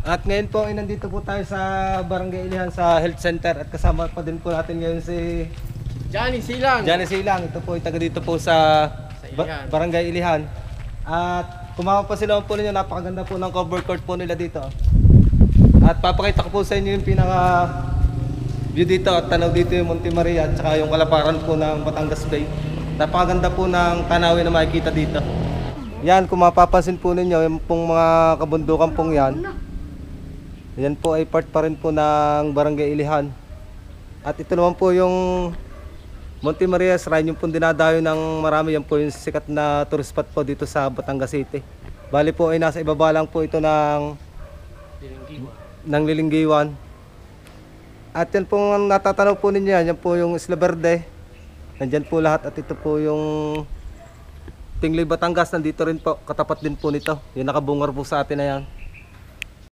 At ngayon po ay nandito po tayo sa Barangay Ilihan sa Health Center at kasama pa din po natin ngayon si Johnny Silang. Johnny Silang. Ito po ay taga dito po sa Ilihan. Barangay Ilihan. At kumama po sila po ninyo, napakaganda po ng cover court po nila dito. At papakita ko po sa inyo yung pinaka view dito at tanaw dito yung Monte Maria at saka yung kalaparan po ng Batangas Bay. Napakaganda po ng tanawin na makikita dito. Yan, kung mapapansin po ninyo, yung pong mga kabundukan pong yan. Yan po ay part pa rin po ng Barangay Ilihan. At ito naman po yung Monte Maria Shrine, yung pong dinadayo ng marami. Yan po yung sikat na tourist spot po dito sa Batangas City. Bali po ay nasa ibaba lang po ito ng Lilinggiwan. At yan pong natatanaw po ninyo yan po yung Isla Verde. Nandyan po lahat at ito po yung Tingley Batangas, nandito rin po, katapat din po nito. Yung nakabungar po sa atin na yan.